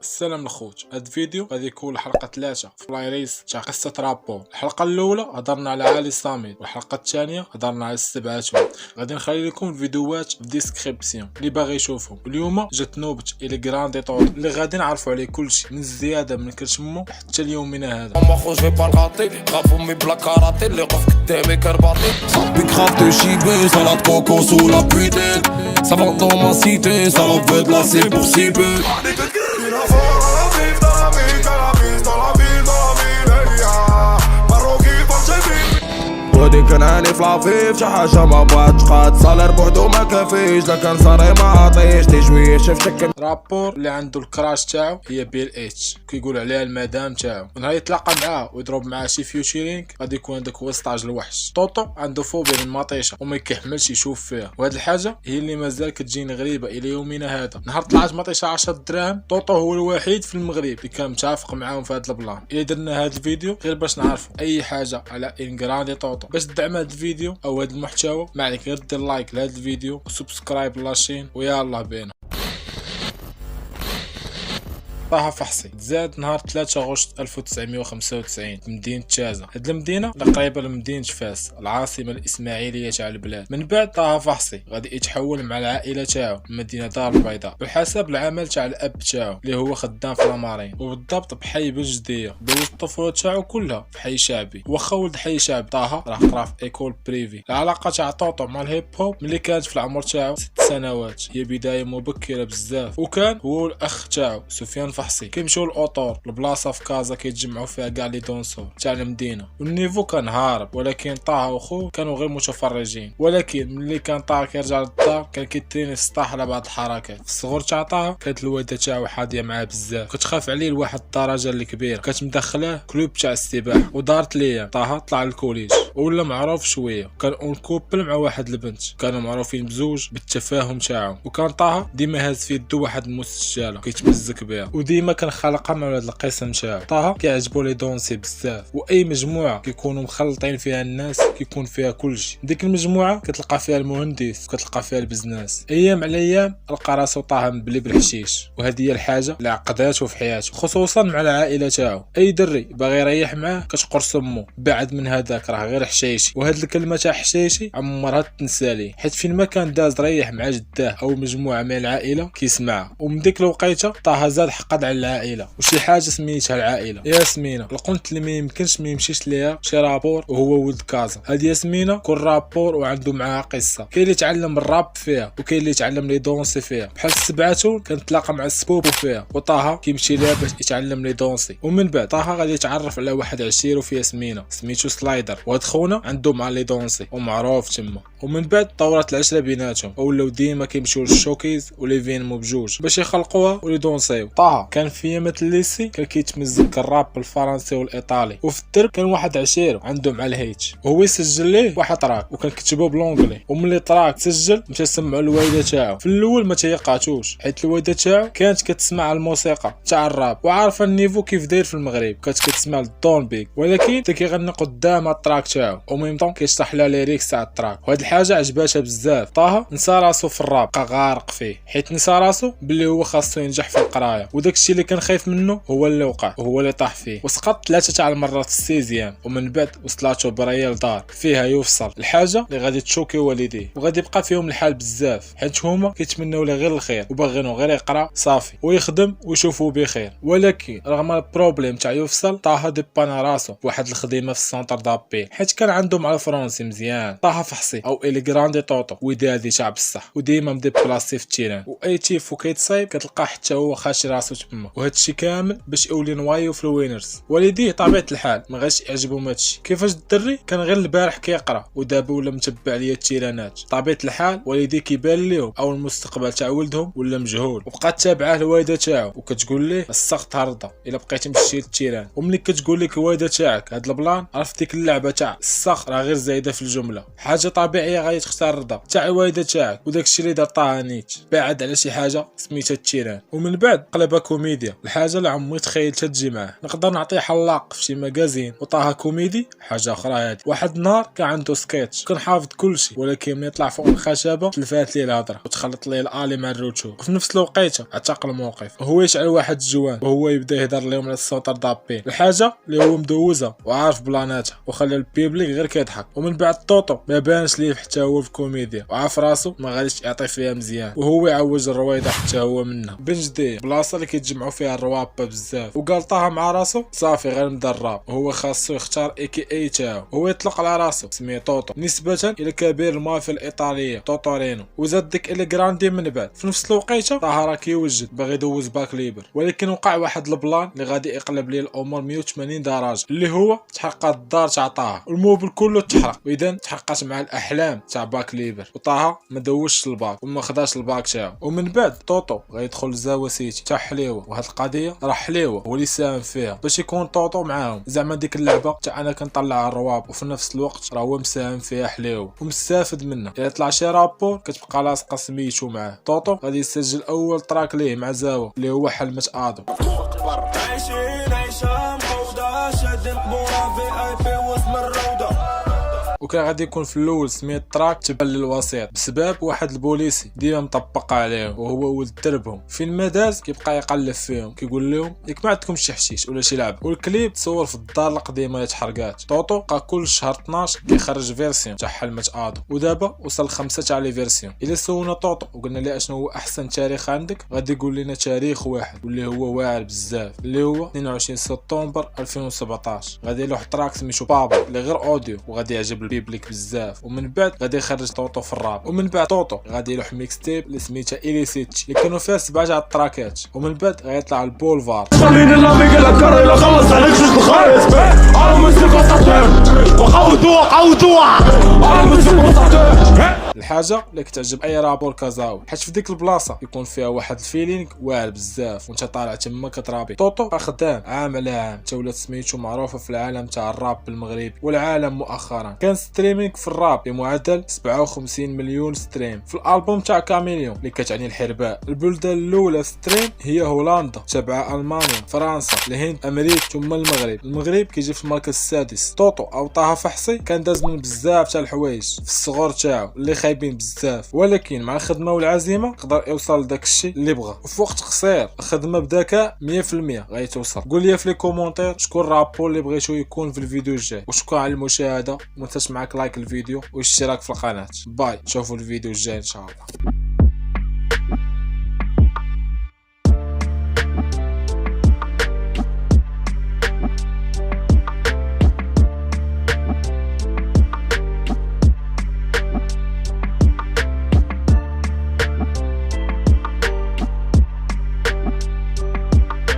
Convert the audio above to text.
السلام الخوت. هاد الفيديو غادي يكون الحلقه 3 في بلايليست تاع قصه رابور. الحلقه الاولى هضرنا على علي صامد والحلقه الثانيه هضرنا على السبعاتهم. غادي نخلي لكم الفيديوهات في ديسكريبسيون اللي باغي يشوفهم. اليوم جات نوبه الى غراندي طوط اللي غادي نعرفوا عليه كلشي من الزياده من كرشمو حتى اليومنا هذا. ما خوش في بالغاطي غاف امي بلا كاراتي اللي وقف قدامي كرباطي صاحبي كراف دو شيبي سالاد كوكو سو لا بويتي سافون دون ما سيتي سالون فو دو لا سي بور سيبي ودي كان عاني في العفيف شي حاجة ما بغاتش قاد صالير بوحدو ما كافيش لكن صاري ما عطيش تجويش شاف شكل رابور اللي عنده الكراش تاعو هي بيل اتش كيقول عليها المدام تاعو. نهار يتلاقى معاه ويضرب معاه شي فيوتشرينغ غادي يكون هذاك هو ستاج الوحش. طوطو عنده فوبيا من المطيشه وما يكحملش يشوف فيها، وهاد الحاجه هي اللي مازال كتجيني غريبه الى يومنا هذا. نهار طلعت مطيشه 10 دراهم طوطو هو الوحيد في المغرب اللي كان متفق معاهم في هذا البلان. الا درنا هذا الفيديو غير باش نعرفوا اي حاجه على إنغراندي طوطو. باش تدعم هذا الفيديو او هذا المحتوى ما عليك غير دير لايك لهذا الفيديو وسبسكرايب لاشين ويلا بينا. طه فحصي تزاد نهار 3 غشت 1995 في مدينة تازة. هاد المدينة قريبة لمدينة فاس العاصمة الإسماعيلية تاع البلاد. من بعد طه فحصي غادي يتحول مع العائلة تاعو من مدينة دار البيضاء بحسب العمل تاع الأب تاعو اللي هو خدام في لامارين وبالضبط بحي بنجدية. دوز الطفولة تاعو كلها في حي شعبي، واخا ولد حي شعبي طه راه قرا في ايكول بريفي. العلاقة تاع طوطو مع الهيب هوب ملي كانت في العمر تاعو 6 سنوات هي بداية مبكرة بزاف، وكان هو الأخ تاعو سفيان فحصي كيمشيو الاوطور البلاصه في كازا كيتجمعوا فيها كاع لي دونسور تاع المدينه. والنيفو كان هارب، ولكن طه وخوه كانوا غير متفرجين. ولكن ملي كان طه كيرجع للدار كان كيتريني في السطاح على بعض الحركات. في الصغر تاع طه كانت الوالده تاعو حاضيه معاه بزاف، كتخاف عليه لواحد الدرجه اللي كبيره، كانت مدخلاه كلوب تاع السباحه. ودارت ليا طه طلع للكوليج ولا معروف شويه، كان اون كوبل مع واحد البنت كانوا معروفين بزوج بالتفاهم تاعهم. وكان طه ديما هاز في يدو واحد المسجله كيتمزك بها، وديما كان خلقها مع ولاد القسم تاعو. طه كيعجبو لي دونسي بزاف، واي مجموعه كيكونوا مخلطين فيها الناس كيكون فيها كلشي. ديك المجموعه كتلقى فيها المهندس وكتلقى فيها البزنس. ايام على ايام لقى راسو طه مبلي بالحشيش، وهذه هي الحاجه اللي عقداتو في حياته خصوصا مع العائله تاعو. اي دري باغي يريح معاه كتقرص امو بعد من هذاك راه غير حشيشي. وهاد الكلمه تاع حشيشي عمرها تنسالي، حيت فين ما كان داز ريح مع جداه او مجموعه من العائله كيسمعها. ومن ديك الوقيته طه زاد حقد على العائله وشي حاجه سميتها العائله. ياسمينه القنت اللي ما يمكنش ما يمشيش ليها شي رابور وهو ولد كازا. هاد ياسمينه كل رابور وعنده معاها قصه، كاين اللي يتعلم الراب فيها وكاين اللي يتعلم لي دونسي فيها. بحال السبعاتون كنتلاقى مع السبوبو فيها، وطه كيمشي ليها باش يتعلم لي دونسي. ومن بعد طه غادي يتعرف على واحد عشيرو في ياسمينه سميتو سلايدر، وهاد خونا عنده مع لي دونسي ومعروف تما. ومن بعد طورت العشره بيناتهم ولاو ديما كيمشيو للشوكيز وليفينمو بجوج باش يخلقوها وليدونسيو. طه كان في يامات الليسي كان كيتمزك الراب بالفرنسي والايطالي، وفي الدرب كان واحد عشيرو عنده مع الهيتش وهو يسجل ليه واحد تراك وكان كتبو بلونجلي. وملي تراك سجل مشى سمعوا الوالده تاعو. في الاول ما تيقاتوش حيت الوالده تاعو كانت كتسمع الموسيقى تاع الراب وعارفه النيفو كيف داير في المغرب، كانت كتسمع الدون بيك، ولكن حتى كيغني قدام التراك تاعو وميم طون كيشرح لها ليريكس تاع التراك. وهاد الحاجه عجباتها بزاف. طه نسى راسو في الراب بقى غارق فيه، حيت نسى راسو بلي هو خاصو ينجح في القرايه، وداكشي اللي كان خايف منه هو اللي وقع وهو اللي طاح فيه. وسقط 3 تاع المرات في السيزيام، ومن بعد وصلاتو بريا لدار فيها يوصل الحاجه اللي غادي تشوكي والديه وغادي يبقى فيهم الحال بزاف، حيت هما كيتمنوا له غير الخير وباغينو غير يقرا صافي ويخدم ويشوفوا بخير. ولكن رغم البروبليم تاع يوصل طه ديبانا راسو واحد الخدمه في السونتر دابيل، حيت كان عنده مع الفرنسي مزيان. طه فحصي او إلي غراندي طوطو ودادي تاع بصح وديما مديبلاسي في التيران، واي تيف وكيتصايب كتلقاه حتى هو خاشي راسو تما. وهادشي كامل باش يولي نوايو في الوينرز. والديه طبيعه الحال ما غاش يعجبهم هادشي، كيفاش الدري كان غير البارح كيقرا ودابا ولا متبع ليا التيرانات. طبيعه الحال والديه كيبان ليهم او المستقبل تاع ولدهم ولا مجهول، وبقات تابعه الوالده تاعو وكتقول ليه السقط هرده الا بقيتي مشيتي للتيران. وملي كتقول لك الوالده تاعك هاد البلان عرفت ديك اللعبه تاع السقط راه غير زايده في الجمله، حاجه طبيعيه غادي تختار الرضا تاع الوالده تاعك. وداكشي اللي دار طه نيت بعد على شي حاجه سميتها التيران. ومن بعد قلبها الكوميديا، الحاجه اللي عمري تخيلتها تجي معاه. نقدر نعطيه حلاق في شي ماغازين وطه كوميدي حاجه اخرى. هادي واحد النهار كان عنده سكيتش، كان حافظ كلشي، ولكن ملي يطلع فوق الخشبه تلفات ليه الهضره وتخلط ليه الالي مع الروتشو. وفي نفس الوقيته اعتق الموقف وهو يشعل واحد الجوان وهو يبدا يهضر لهم على السونتر دابين، الحاجه اللي هو مدوزها وعارف بلاناتها، وخلى البيبليك غير كيضحك. ومن بعد طوطو ما بانش ليه حتى هو في الكوميديا، وعارف راسو ما غاديش يعطي فيها مزيان، وهو يعوج الرويضه حتى هو منها. بن جديد بلاصه اللي كيتجمعوا فيها الروابه بزاف، وقال طه مع راسو صافي غير مدرب، وهو خاصو يختار اي تاعو. هو يطلق على راسو سميه طوطو نسبه الى كبير المافيا الايطاليه توتورينو، وزاد ديك الي جراندي من بعد. في نفس الوقيته طه راه كيوجد باغي يدوز باك ليبر، ولكن وقع واحد البلان اللي غادي يقلب ليه الامور 180 درجه، اللي هو تحرقات الدار تاع طه والموبل كله تحرق، واذا تحققت مع الاحلام تاع باك ليبر، وطه ما دوزش الباك وما خداش الباك تاعو. ومن بعد طوطو غيدخل لزاوا سيتي تاع حليوه، وهاد القضيه راه حليوه هو اللي ساهم فيها باش يكون طوطو معاهم. زعما ديك اللعبه تاع انا كنطلع الرواب وفي نفس الوقت راه هو مساهم فيها حليوه ومستافد منها. الا طلع شي رابور كتبقى لاصقه سميتو معاه. طوطو غادي يسجل اول تراك ليه مع زاوا اللي هو حلمة ادو. عايشين عيشة مفوضى شادين قبورة VIP واسم الروضة. وكان غادي يكون في الاول سميت تراك تبع للوسيط بسبب واحد البوليسي ديما مطبق عليهم وهو ولد دربهم. فين ما داز كيبقى يقلب فيهم كيقول لهم ياك ما عندكمش شي حشيش ولا شي لعبه. والكليب تصور في الدار القديمه اللي تحرقات. طوطو بقى كل شهر 12 كيخرج فيرسيون تاع حلمة ادو، ودابا وصل 5 تاع لي فيرسيون. الا سولنا طوطو وقلنا ليه اشنو هو احسن تاريخ عندك، غادي يقول لنا تاريخ واحد واللي هو واعر بزاف، اللي هو 22 سبتمبر 2017. غادي يلوح تراك سميتو بابا اللي غير اوديو وغادي يعجب البيبليك بزاف. ومن بعد غادي يخرج طوطو في الراب. ومن بعد طوطو غادي يلوح ميكس تيب اللي سميتها إليسيتشي اللي كانوا فيها 7 تاع التراكات. ومن بعد غيطلع البولفار. خليني اللابي قال لك كرر الى خلص عليك شوش الخايس انا موسيقى سطر وقودوا انا موسيقى سطر. الحاجه اللي كتعجب اي رابور كازاوي، حيت في ديك البلاصه يكون فيها واحد الفيلينغ واعر بزاف وانت طالع تما كترابي. طوطو خدام عام على عام حتى ولات سميتو معروفه في العالم تاع الراب بالمغرب والعالم مؤخرا. كان ستريمينغ في الراب بمعدل 57 مليون ستريم. في الالبوم تاع كاميليون اللي كتعني الحرباء، البلدان الاولى ستريم هي هولندا، تبعها المانيا، فرنسا، الهند، امريكا، ثم المغرب. المغرب كيجي في المركز السادس. طوطو او طه فحصي كان داز من بزاف تاع الحوايج في الصغور تاعو اللي خايبين بزاف، ولكن مع الخدمه والعزيمه يقدر يوصل لداك الشيء اللي بغا وفي وقت قصير. الخدمه بذكاء 100% غيتوصل. قول لي في لي كومونتير شكون رابور اللي بغيتو يكون في الفيديو الجاي، وشكرا على المشاهده. وما تنساش معاك لايك الفيديو والاشتراك في القناه. باي، نشوفوا الفيديو الجاي ان شاء الله.